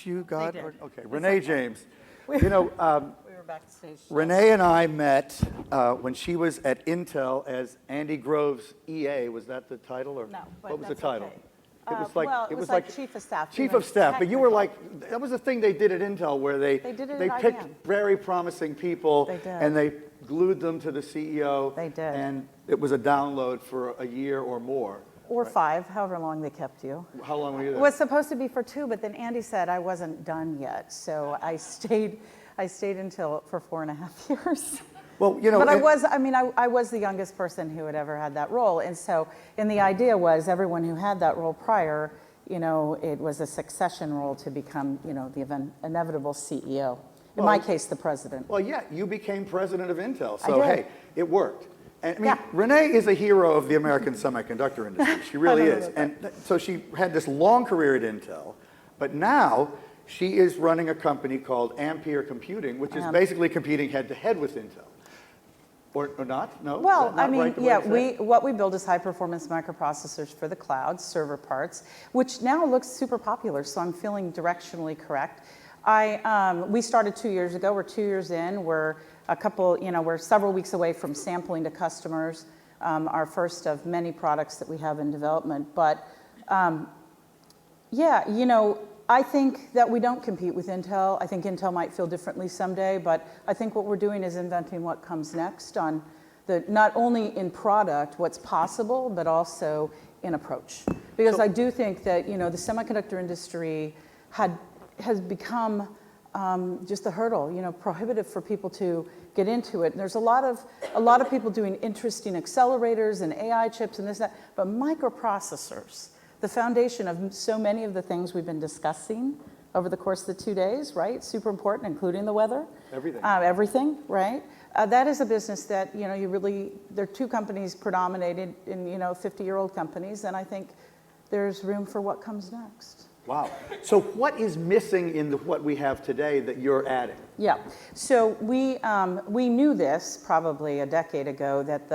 You got, did. okay, Renee James. We You know, we were backstage. Renee and I met when she was at Intel as Andy Grove's EA. Was that the title, or No, but what was the that's title? okay. It was like well, it was like chief of staff. Chief even of staff. But you were technical. like, that was the thing they did at Intel, where they They did it they at picked IBM. very promising people They did. and they glued them to the CEO. They did. And it was a download for a year or more. Or 5, however long they kept you. How long were you It there? was supposed to be for 2, but then Andy said I wasn't done yet, so I stayed until for 4.5 years. Well, you know, But I was the youngest person who had ever had that role, and so, and the idea was everyone who had that role prior, you know, it was a succession role to become, you know, the inevitable CEO. In my case, the president. Well, yeah, you became president of Intel, I so did. hey, it worked. And I mean, Yeah. Renee is a hero of the American semiconductor industry. She really I don't know is. about And so she had this long career at Intel, but now she is running a company called Ampere Computing, which is basically competing head to head with Intel. Or not? No? Is Well, that not I mean, right the way yeah, to say it? what we build is high-performance microprocessors for the cloud, server parts, which now looks super popular, so I'm feeling directionally correct. We started 2 years ago. We're 2 years in. We're we're several weeks away from sampling to customers, our first of many products that we have in development. But yeah, you know, I think that we don't compete with Intel. I think Intel might feel differently someday, but I think what we're doing is inventing what comes next on the, not only in product, what's possible, but also in approach. Because I do think that, you know, the semiconductor industry has become just a hurdle, you know, prohibitive for people to get into it. And there's a lot of people doing interesting accelerators and AI chips and this and that, but microprocessors, the foundation of so many of the things we've been discussing over the course of the 2 days, right? Super important, including the weather. Everything. Everything, right? That is a business that, you know, there are 2 companies predominated in, you know, 50-year-old companies, and I think there's room for what comes next. Wow. So what is missing in what we have today that you're adding? Yeah, so we knew this probably a decade ago, that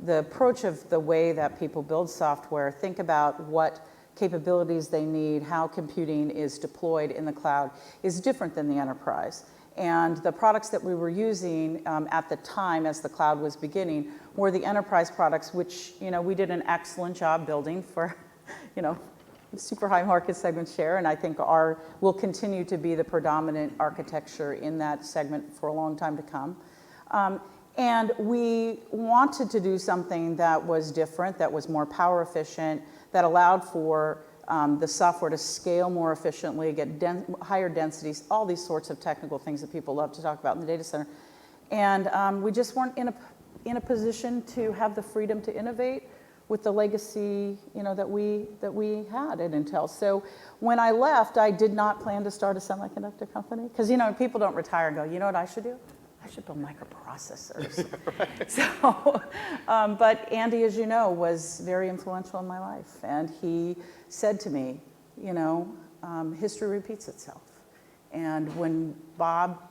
the approach of the way that people build software, think about what capabilities they need, how computing is deployed in the cloud, is different than the enterprise. And the products that we were using at the time as the cloud was beginning were the enterprise products, which, you know, we did an excellent job building for, you know, super high market segment share, and I think will continue to be the predominant architecture in that segment for a long time to come. And we wanted to do something that was different, that was more power efficient, that allowed for the software to scale more efficiently, get higher densities, all these sorts of technical things that people love to talk about in the data center. And we just weren't in a position to have the freedom to innovate with the legacy, you know, that we had at Intel. So when I left, I did not plan to start a semiconductor company, because, you know, people don't retire and go, you know what I should do? I should build microprocessors. So, but Andy, as you know, was very influential in my life, and he said to me, you know, history repeats itself. And when Bob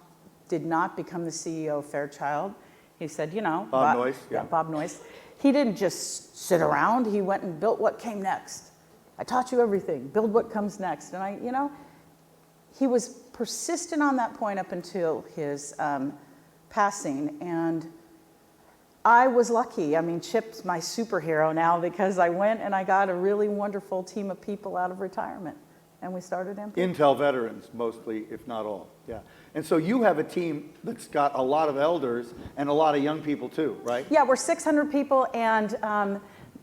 did not become the CEO of Fairchild, he said, you know, Bob Noyce, yeah. Bob Noyce. He didn't just sit around. He went and built what came next. I taught you everything. Build what comes next. And you know, he was persistent on that point up until his passing. And I was lucky. I mean, Chip's my superhero now, because I went and I got a really wonderful team of people out of retirement. And we started Ampere. Intel veterans, mostly, if not all. Yeah. And so you have a team that's got a lot of elders and a lot of young people too, right? Yeah, we're 600 people, and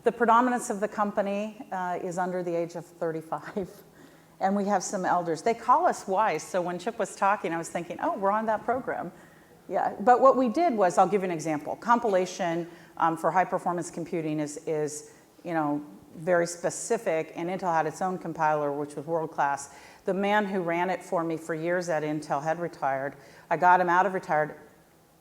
the predominance of the company is under the age of 35. And we have some elders. They call us wise, so when Chip was talking, I was thinking, oh, we're on that program. Yeah, but what we did was, I'll give you an example. Compilation for high-performance computing is, you know, very specific, and Intel had its own compiler, which was world-class. The man who ran it for me for years at Intel had retired. I got him out of retirement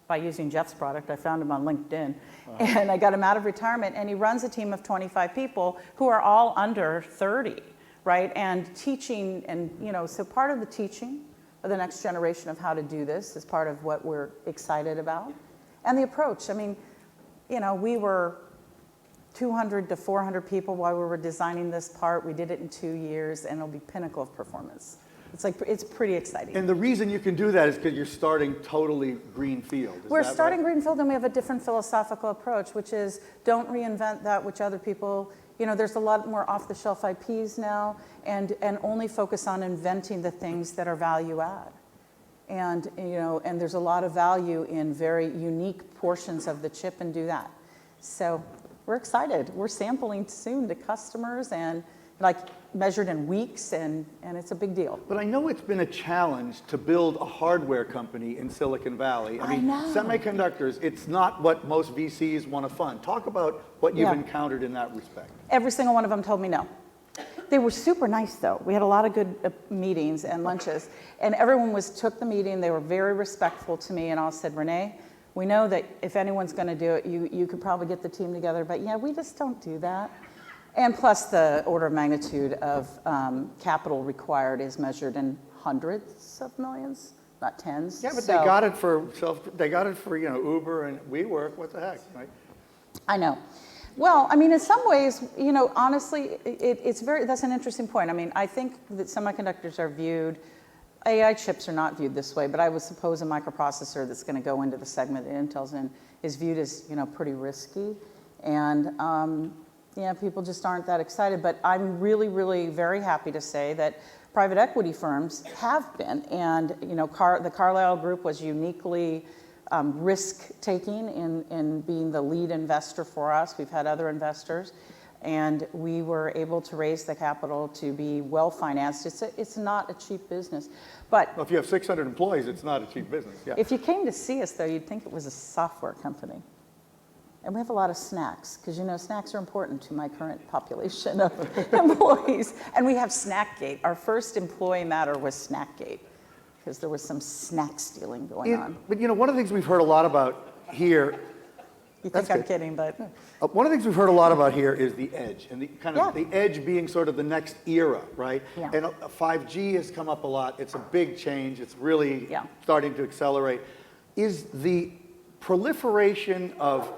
by using Jeff's product. I found him on LinkedIn. And I got him out of retirement, and he runs a team of 25 people who are all under 30, right? And teaching, and, you know, so part of the teaching of the next generation of how to do this is part of what we're excited about. And the approach, I mean, you know, we were 200 to 400 people while we were designing this part. We did it in 2 years, and it'll be pinnacle of performance. It's pretty exciting. And the reason you can do that is because you're starting totally greenfield. Is We're that starting right? greenfield, and we have a different philosophical approach, which is don't reinvent that which other people, there's a lot more off-the-shelf IPs now, and only focus on inventing the things that are value add. And, and there's a lot of value in very unique portions of the chip, and do that. So we're excited. We're sampling soon to customers, and measured in weeks, and it's a big deal. But I know it's been a challenge to build a hardware company in Silicon Valley. I mean, know. Semiconductors, it's not what most VCs want to fund. Talk about what you've encountered in that respect. Every single one of them told me no. They were super nice, though. We had a lot of good meetings and lunches, and everyone took the meeting. They were very respectful to me, and I said, Renee, we know that if anyone's going to do it, you could probably get the team together, but yeah, we just don't do that. And plus, the order of magnitude of capital required is measured in hundreds of millions, not tens. Yeah, but they got it for Uber and WeWork. What the heck, right? I know. Well, I mean, in some ways, honestly, that's an interesting point. I mean, I think that semiconductors are viewed, AI chips are not viewed this way, but I would suppose a microprocessor that's going to go into the segment that Intel's in is viewed as, pretty risky. And, people just aren't that excited. But I'm really, really very happy to say that private equity firms have been. And, the Carlyle Group was uniquely risk-taking in being the lead investor for us. We've had other investors, and we were able to raise the capital to be well-financed. It's not a cheap business. But Well, if you have 600 employees, it's not a cheap business. Yeah. if you came to see us, though, you'd think it was a software company. And we have a lot of snacks, because snacks are important to my current population of employees. And we have Snackgate. Our first employee matter was Snackgate, because there was some snack stealing going on. But one of the things we've heard a lot about here. You That's think I'm good. kidding, but One of the things we've heard a lot about here is the edge, and the kind of Yeah. the edge being sort of the next era, right? Yeah. And 5G has come up a lot. It's a big change. It's really starting to accelerate. Is the proliferation of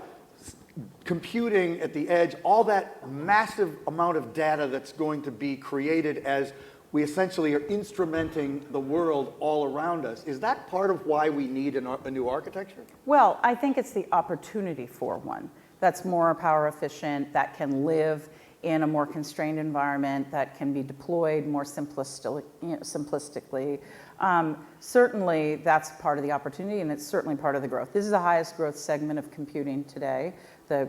computing at the edge, all that massive amount of data that's going to be created as we essentially are instrumenting the world all around us, is that part of why we need a new architecture? well, I think it's the opportunity for one that's more power efficient, that can live in a more constrained environment, that can be deployed more simplistically. Certainly, that's part of the opportunity, and it's certainly part of the growth. This is the highest growth segment of computing today,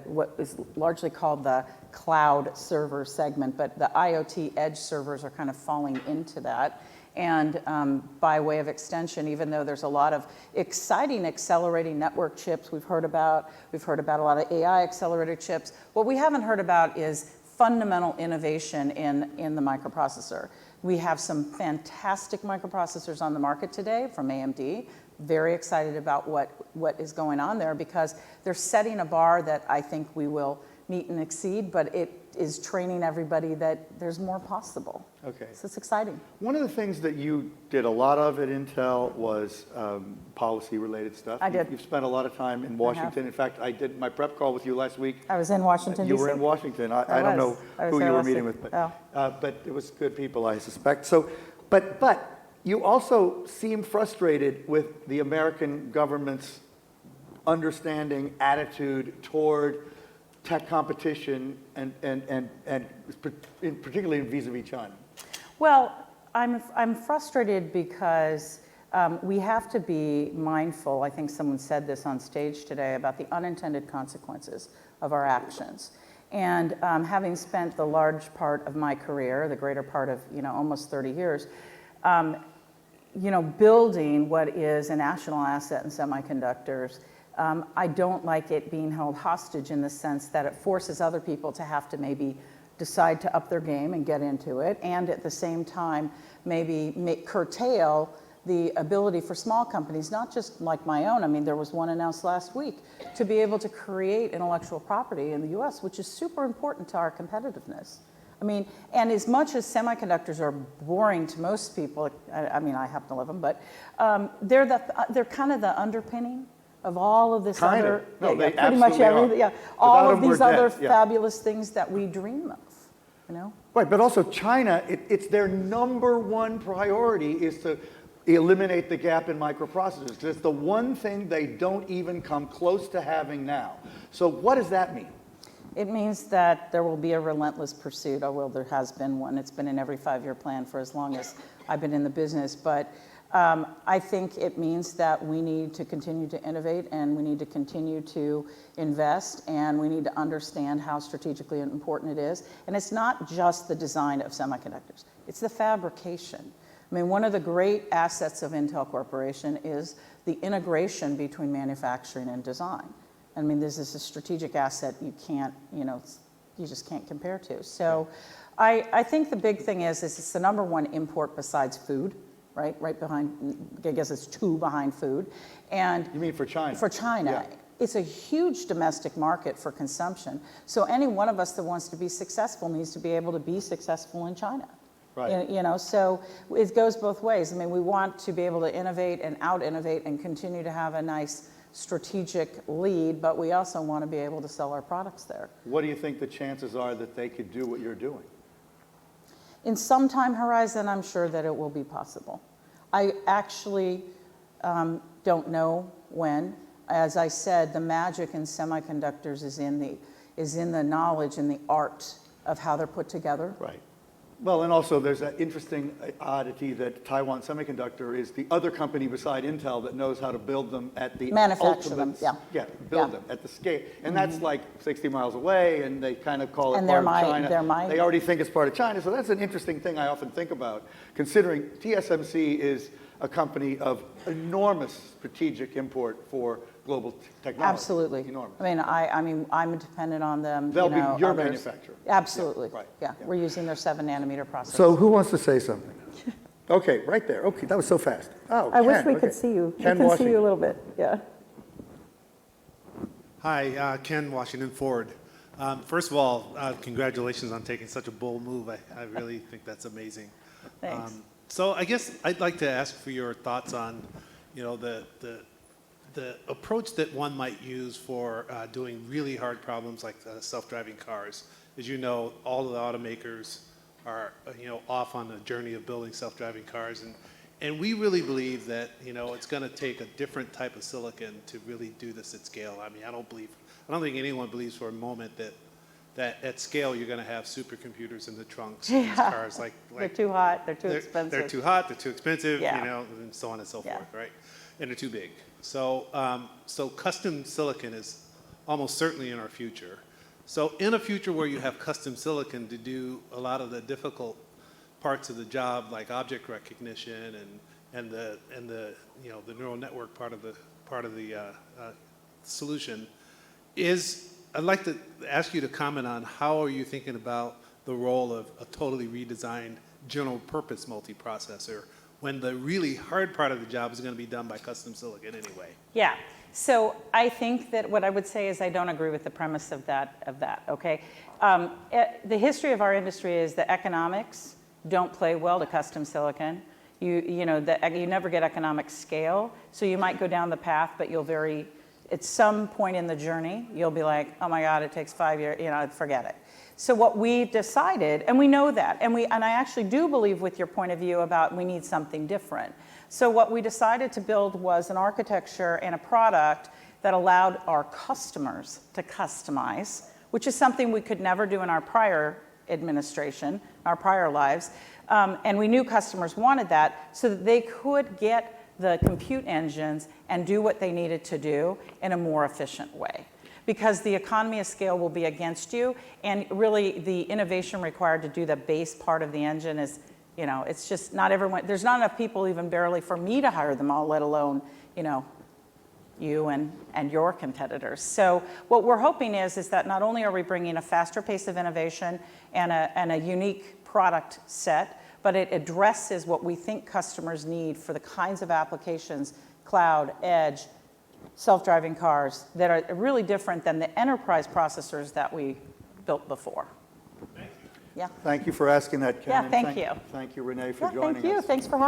what is largely called the cloud server segment, but the IoT edge servers are kind of falling into that. And by way of extension, even though there's a lot of exciting accelerating network chips we've heard about a lot of AI accelerator chips, what we haven't heard about is fundamental innovation in the microprocessor. We have some fantastic microprocessors on the market today from AMD. Very excited about what is going on there, because they're setting a bar that I think we will meet and exceed, but it is training everybody that there's more possible. Okay. So it's exciting. One of the things that you did a lot of at Intel was policy-related stuff. I did. You've spent a lot of time in Washington. In fact, I did my prep call with you last week. I was in Washington, You D.C. were in Washington. I I don't know was. I was who there you were last meeting week. with, Oh. but it was good people, I suspect. So, but you also seem frustrated with the American government's understanding, attitude toward tech competition, and particularly vis-a-vis China. Well, I'm frustrated because we have to be mindful. I think someone said this on stage today about the unintended consequences of our actions. And having spent the large part of my career, the greater part of almost 30 years, building what is a national asset in semiconductors, I don't like it being held hostage in the sense that it forces other people to have to maybe decide to up their game and get into it, and at the same time maybe curtail the ability for small companies, not just like my own. I mean, there was one announced last week, to be able to create intellectual property in the US, which is super important to our competitiveness. I mean, and as much as semiconductors are boring to most people, I mean, I happen to love them, but they're kind of the underpinning of all of this Kind other, of. No, they pretty much absolutely everything, are. all Without of them, these we're other dead. Yeah. fabulous things that we dream of, Right, but also China, it's their number one priority is to eliminate the gap in microprocessors. It's the one thing they don't even come close to having now. So what does that mean? It means that there will be a relentless pursuit. Oh, well, there has been one. It's been in every 5-year plan for as long as I've been in the business. But I think it means that we need to continue to innovate, and we need to continue to invest, and we need to understand how strategically important it is. And it's not just the design of semiconductors. It's the fabrication. I mean, one of the great assets of Intel Corporation is the integration between manufacturing and design. I mean, this is a strategic asset you can't, you just can't compare to. So I think the big thing is it's the number one import besides food, right? Right behind, I guess it's 2 behind food. And You mean for China? For China. Yeah. It's a huge domestic market for consumption. So any one of us that wants to be successful needs to be able to be successful in China. Right. So it goes both ways. I mean, we want to be able to innovate and out-innovate and continue to have a nice strategic lead, but we also want to be able to sell our products there. What do you think the chances are that they could do what you're doing? In some time horizon, I'm sure that it will be possible. I actually don't know when. As I said, the magic in semiconductors is in the knowledge and the art of how they're put together. Right. Well, and also there's that interesting oddity that Taiwan Semiconductor is the other company beside Intel that knows how to build them at the Manufacture them, ultimate, build them at the scale. And that's like 60 miles away, and they kind of call it And part of China. they They already think it's part of China, so that's an interesting thing I often think about, considering TSMC is a company of enormous strategic import for global technology. Absolutely. Enormous. I mean, I'm dependent on them. They'll be your others. manufacturer. Absolutely. Yeah, right. Yeah, we're using their 7-nanometer process. So who wants to say something? Okay, right there. Okay, that was so fast. Oh, I wish Ken, we okay. could see you. Ken We can see Washington. you a little bit, yeah. Hi, Ken Washington Ford. First of all, congratulations on taking such a bold move. I really think that's amazing. Thanks. So I guess I'd like to ask for your thoughts on, the approach that one might use for doing really hard problems like self-driving cars. As you know, all of the automakers are, off on the journey of building self-driving cars, and we really believe that, it's going to take a different type of silicon to really do this at scale. I mean, I don't think anyone believes for a moment that at scale you're going to have supercomputers in the trunks of these cars. They're too hot, they're too expensive. They're too hot, they're too expensive, Yeah. and so on and so Yeah. forth, right? And they're too big. So, so custom silicon is almost certainly in our future. So in a future where you have custom silicon to do a lot of the difficult parts of the job, like object recognition and the neural network part of the solution, I'd like to ask you to comment on how are you thinking about the role of a totally redesigned general purpose multiprocessor when the really hard part of the job is going to be done by custom silicon anyway. Yeah. So I think that what I would say is I don't agree with the premise of that. Okay. The history of our industry is the economics don't play well to custom silicon. You never get economic scale. So you might go down the path, but at some point in the journey, you'll be like, oh my God, it takes 5 years, forget it. So what we decided, and we know that, and I actually do believe with your point of view about we need something different. So what we decided to build was an architecture and a product that allowed our customers to customize, which is something we could never do in our prior administration, our prior lives. And we knew customers wanted that so that they could get the compute engines and do what they needed to do in a more efficient way. Because the economy of scale will be against you, and really the innovation required to do the base part of the engine is, it's just not everyone, there's not enough people even barely for me to hire them all, let alone, you and your competitors. So what we're hoping is that not only are we bringing a faster pace of innovation and a unique product set, but it addresses what we think customers need for the kinds of applications, cloud, edge, self-driving cars, that are really different than the enterprise processors that we built before. Thank you. Yeah. Thank you for asking that, Ken. Yeah, and thank you. Thank you, Renee, for Yeah, joining us. thank you. Thanks for having me.